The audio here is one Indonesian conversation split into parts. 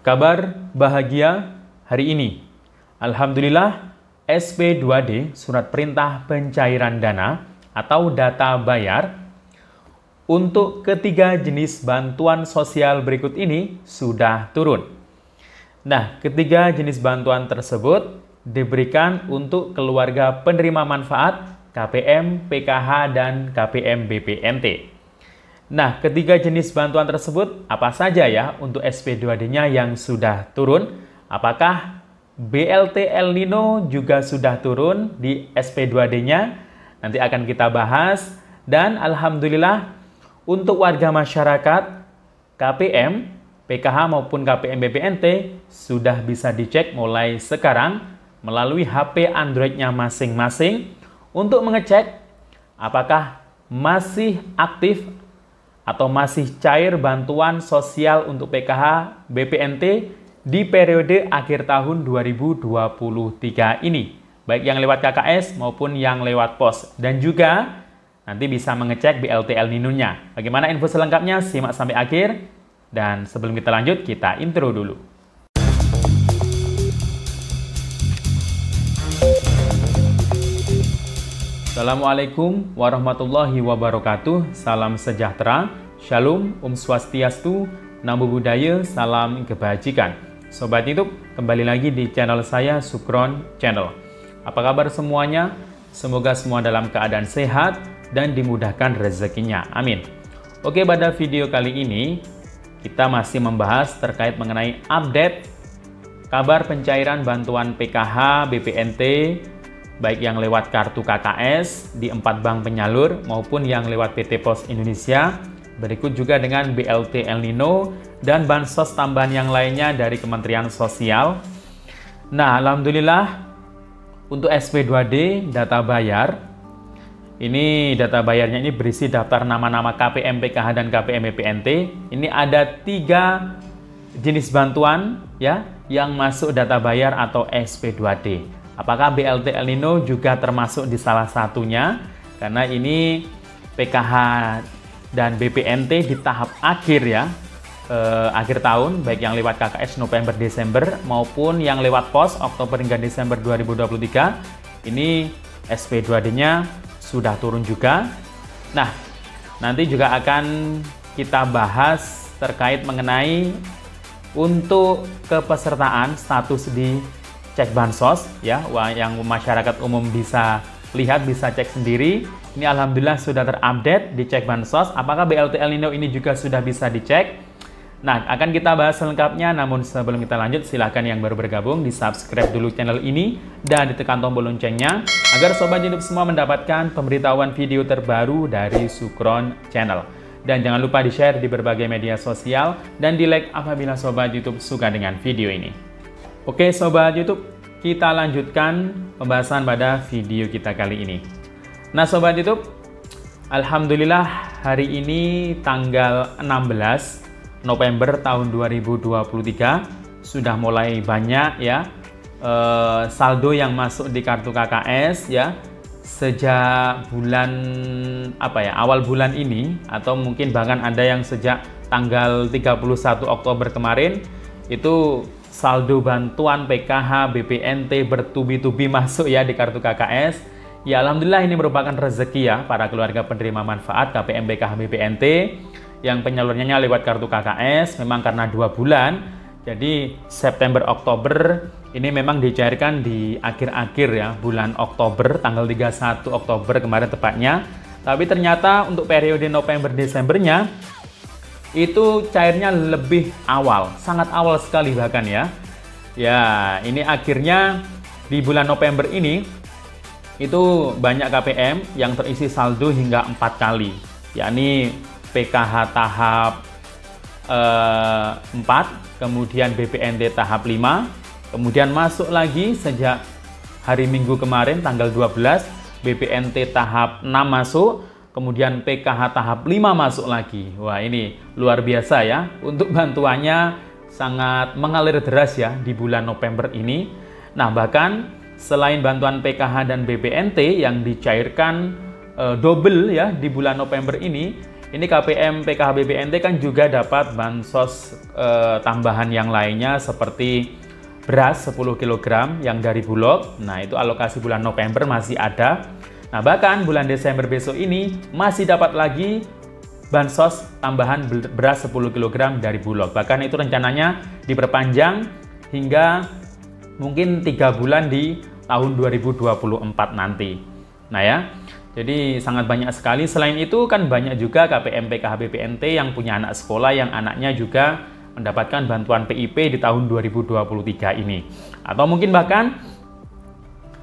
Kabar bahagia hari ini. Alhamdulillah, SP2D, Surat Perintah Pencairan Dana atau data bayar, untuk ketiga jenis bantuan sosial berikut ini sudah turun. Nah, ketiga jenis bantuan tersebut diberikan untuk keluarga penerima manfaat KPM, PKH, dan KPM BPNT. Nah, ketiga jenis bantuan tersebut apa saja ya untuk SP2D-nya yang sudah turun? Apakah BLT El Nino juga sudah turun di SP2D-nya? Nanti akan kita bahas. Dan alhamdulillah untuk warga masyarakat KPM, PKH maupun KPM BPNT sudah bisa dicek mulai sekarang melalui HP Android-nya masing-masing untuk mengecek apakah masih aktif atau masih cair bantuan sosial untuk PKH BPNT di periode akhir tahun 2023 ini, baik yang lewat KKS maupun yang lewat pos, dan juga nanti bisa mengecek BLT El Nino-nya. Bagaimana info selengkapnya? Simak sampai akhir, dan sebelum kita lanjut, kita intro dulu. Assalamualaikum warahmatullahi wabarakatuh. Salam sejahtera, Shalom, Swastiastu, Namo Buddhaya, salam kebajikan. Sobat YouTube, kembali lagi di channel saya, Sukron Channel. Apa kabar semuanya? Semoga semua dalam keadaan sehat dan dimudahkan rezekinya. Amin. Oke, pada video kali ini kita masih membahas terkait mengenai update kabar pencairan bantuan PKH BPNT, baik yang lewat kartu KKS di 4 bank penyalur maupun yang lewat PT Pos Indonesia. Berikut juga dengan BLT El Nino dan bansos tambahan yang lainnya dari Kementerian Sosial. Nah, alhamdulillah untuk SP2D data bayar, ini data bayarnya ini berisi daftar nama-nama KPM, PKH, dan KPM BPNT. Ini ada 3 jenis bantuan ya yang masuk data bayar atau SP2D. Apakah BLT El Nino juga termasuk di salah satunya? Karena ini PKH dan BPNT di tahap akhir ya, akhir tahun, baik yang lewat KKS November Desember maupun yang lewat pos Oktober hingga Desember 2023. Ini SP2D-nya sudah turun juga. Nah, nanti juga akan kita bahas terkait mengenai untuk kepesertaan status di cek bansos ya, yang masyarakat umum bisa lihat, bisa cek sendiri. Ini alhamdulillah sudah terupdate di cek bansos. Apakah BLT El Nino ini juga sudah bisa dicek? Nah, akan kita bahas selengkapnya. Namun sebelum kita lanjut, silahkan yang baru bergabung di subscribe dulu channel ini dan ditekan tombol loncengnya agar sobat YouTube semua mendapatkan pemberitahuan video terbaru dari Sukron Channel. Dan jangan lupa di share di berbagai media sosial dan di like apabila sobat YouTube suka dengan video ini. Oke sobat YouTube, kita lanjutkan pembahasan pada video kita kali ini. Nah sobat YouTube, alhamdulillah hari ini tanggal 16 November tahun 2023 sudah mulai banyak ya saldo yang masuk di kartu KKS ya sejak bulan awal bulan ini, atau mungkin bahkan ada yang sejak tanggal 31 Oktober kemarin itu saldo bantuan PKH BPNT bertubi-tubi masuk ya di kartu KKS. Ya alhamdulillah ini merupakan rezeki ya para keluarga penerima manfaat KPM, PKH, BPNT yang penyalurnya lewat kartu KKS. Memang karena 2 bulan, jadi September Oktober ini memang dicairkan di akhir-akhir ya bulan Oktober, tanggal 31 Oktober kemarin tepatnya. Tapi ternyata untuk periode November Desembernya itu cairnya lebih awal, sangat awal sekali bahkan ya. Ya, ini akhirnya di bulan November ini itu banyak KPM yang terisi saldo hingga 4 kali, yakni PKH tahap 4, kemudian BPNT tahap 5, kemudian masuk lagi sejak hari Minggu kemarin tanggal 12, BPNT tahap 6 masuk, kemudian PKH tahap 5 masuk lagi. Wah ini luar biasa ya, untuk bantuannya sangat mengalir deras ya di bulan November ini. Nah bahkan selain bantuan PKH dan BPNT yang dicairkan double ya di bulan November ini ini KPM PKH BPNT kan juga dapat bansos tambahan yang lainnya seperti beras 10 kg yang dari Bulog. Nah, itu alokasi bulan November masih ada. Nah, bahkan bulan Desember besok ini masih dapat lagi bansos tambahan beras 10 kg dari Bulog. Bahkan itu rencananya diperpanjang hingga mungkin 3 bulan di tahun 2024 nanti. Nah ya, jadi sangat banyak sekali. Selain itu kan banyak juga KPM PKH BPNT yang punya anak sekolah yang anaknya juga mendapatkan bantuan PIP di tahun 2023 ini. Atau mungkin bahkan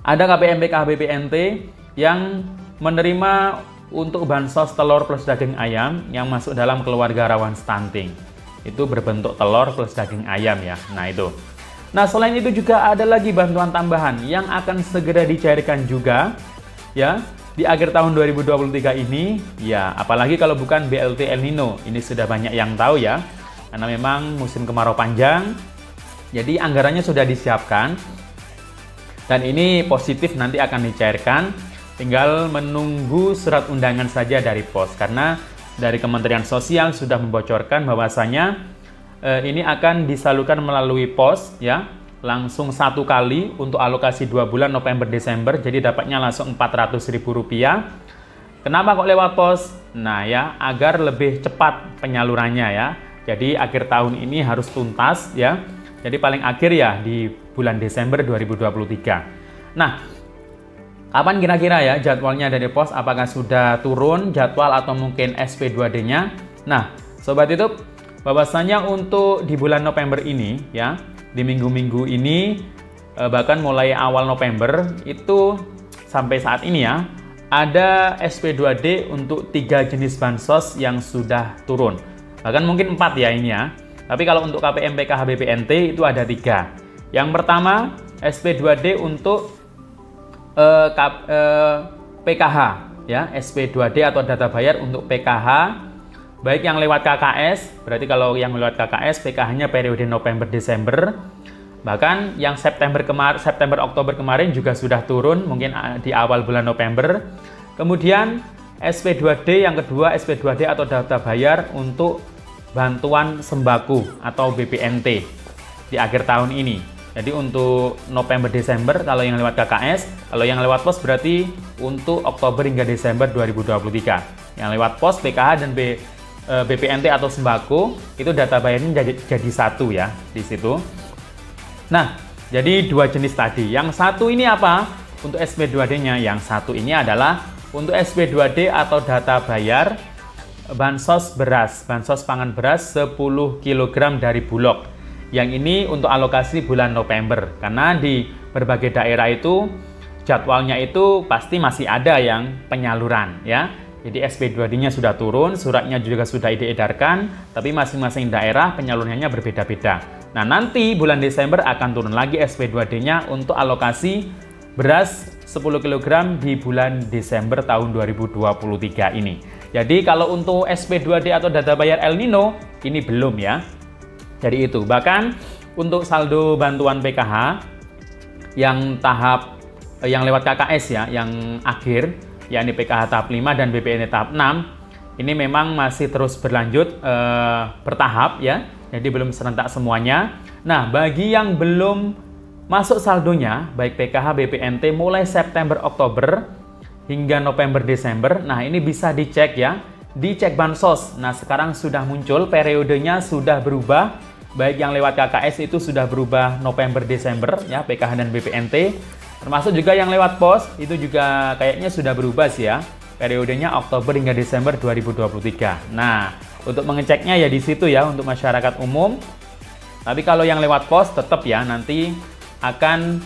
ada KPM PKH BPNT yang menerima untuk bansos telur plus daging ayam yang masuk dalam keluarga rawan stunting. Itu berbentuk telur plus daging ayam ya. Nah itu. Nah selain itu juga ada lagi bantuan tambahan yang akan segera dicairkan juga ya di akhir tahun 2023 ini. Ya apalagi kalau bukan BLT El Nino. Ini sudah banyak yang tahu ya. Karena memang musim kemarau panjang. Jadi anggarannya sudah disiapkan. Dan ini positif nanti akan dicairkan. Tinggal menunggu surat undangan saja dari pos, karena dari Kementerian Sosial sudah membocorkan bahwasanya ini akan disalurkan melalui pos ya, langsung satu kali untuk alokasi 2 bulan November Desember, jadi dapatnya langsung Rp400.000. Kenapa kok lewat pos? Nah ya, agar lebih cepat penyalurannya ya. Jadi akhir tahun ini harus tuntas ya. Jadi paling akhir ya di bulan Desember 2023. Nah, kapan kira-kira ya jadwalnya dari pos? Apakah sudah turun jadwal atau mungkin SP2D-nya? Nah, Sobat YouTube, bahwasanya untuk di bulan November ini ya, di minggu-minggu ini, bahkan mulai awal November itu sampai saat ini ya, ada SP2D untuk 3 jenis bansos yang sudah turun. Bahkan mungkin 4 ya ini ya. Tapi kalau untuk KPM PKH BPNT itu ada 3. Yang pertama, SP2D untuk PKH ya, SP2D atau data bayar untuk PKH baik yang lewat KKS, berarti kalau yang lewat KKS PKH-nya periode November Desember. Bahkan yang September Oktober kemarin juga sudah turun mungkin di awal bulan November. Kemudian SP2D yang kedua, SP2D atau data bayar untuk bantuan sembako atau BPNT di akhir tahun ini. Jadi untuk November Desember kalau yang lewat KKS, kalau yang lewat pos berarti untuk Oktober hingga Desember 2023. Yang lewat pos, PKH dan BPNT atau sembako itu data bayarnya jadi satu ya di situ. Nah, jadi 2 jenis tadi. Yang satu ini apa? Untuk SP2D-nya. Yang satu ini adalah untuk SP2D atau data bayar bansos beras, bansos pangan beras 10 kg dari Bulog. Yang ini untuk alokasi bulan November, karena di berbagai daerah itu jadwalnya itu pasti masih ada yang penyaluran ya. Jadi SP2D-nya sudah turun, suratnya juga sudah diedarkan, tapi masing-masing daerah penyalurannya berbeda-beda. Nah nanti bulan Desember akan turun lagi SP2D-nya untuk alokasi beras 10 kg di bulan Desember tahun 2023 ini. Jadi kalau untuk SP2D atau data bayar El Nino ini belum ya. Jadi itu, bahkan untuk saldo bantuan PKH yang yang lewat KKS ya, yang akhir, yakni PKH tahap 5 dan BPNT tahap 6, ini memang masih terus berlanjut bertahap ya, jadi belum serentak semuanya. Nah, bagi yang belum masuk saldonya, baik PKH, BPNT mulai September, Oktober, hingga November, Desember, nah ini bisa dicek ya, dicek bansos. Nah, sekarang sudah muncul, periodenya sudah berubah. Baik yang lewat KKS itu sudah berubah November Desember ya, PKH dan BPNT. Termasuk juga yang lewat pos itu juga kayaknya sudah berubah sih ya. Periodenya Oktober hingga Desember 2023. Nah, untuk mengeceknya ya di situ ya untuk masyarakat umum. Tapi kalau yang lewat pos tetap ya nanti akan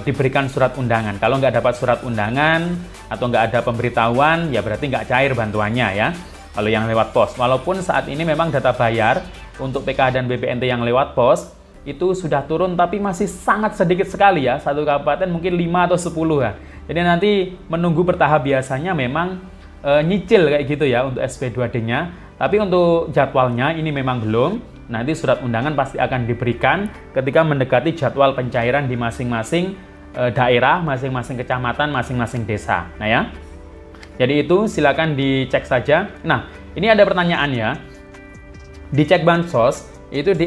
diberikan surat undangan. Kalau nggak dapat surat undangan atau nggak ada pemberitahuan ya berarti nggak cair bantuannya ya. Kalau yang lewat pos, walaupun saat ini memang data bayar untuk PKH dan BPNT yang lewat pos itu sudah turun, tapi masih sangat sedikit sekali ya, satu kabupaten mungkin 5 atau 10 ya. Jadi nanti menunggu bertahap, biasanya memang nyicil kayak gitu ya untuk SP2D-nya. Tapi untuk jadwalnya ini memang belum. Nanti surat undangan pasti akan diberikan ketika mendekati jadwal pencairan di masing-masing daerah, masing-masing kecamatan, masing-masing desa. Nah ya. Jadi itu silakan dicek saja. Nah, ini ada pertanyaan ya. Dicek bansos itu di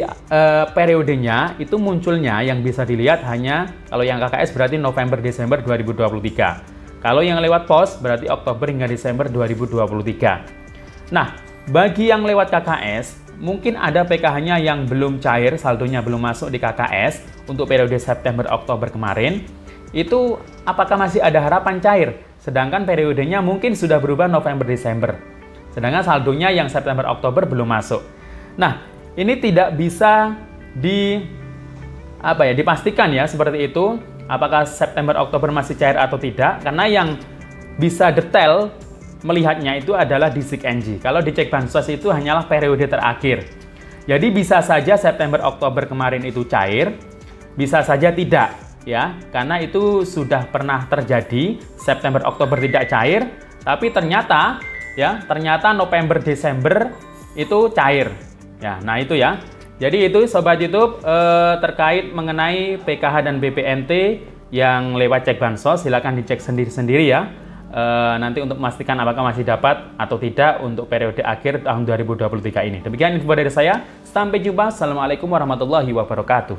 periodenya itu munculnya yang bisa dilihat hanya kalau yang KKS berarti November Desember 2023. Kalau yang lewat pos berarti Oktober hingga Desember 2023. Nah, bagi yang lewat KKS mungkin ada PKH-nya yang belum cair, saldonya belum masuk di KKS untuk periode September Oktober kemarin. Itu apakah masih ada harapan cair? Sedangkan periodenya mungkin sudah berubah November Desember. Sedangkan saldonya yang September Oktober belum masuk. Nah, ini tidak bisa dipastikan ya seperti itu, apakah September Oktober masih cair atau tidak, karena yang bisa detail melihatnya itu adalah di SIG-NG. Kalau dicek bansos itu hanyalah periode terakhir. Jadi bisa saja September Oktober kemarin itu cair, bisa saja tidak ya, karena itu sudah pernah terjadi September Oktober tidak cair, tapi ternyata November Desember itu cair. Ya, nah itu ya. Jadi itu Sobat YouTube terkait mengenai PKH dan BPNT yang lewat cek bansos, silakan dicek sendiri-sendiri ya. Nanti untuk memastikan apakah masih dapat atau tidak untuk periode akhir tahun 2023 ini. Demikian info dari saya. Sampai jumpa. Assalamualaikum warahmatullahi wabarakatuh.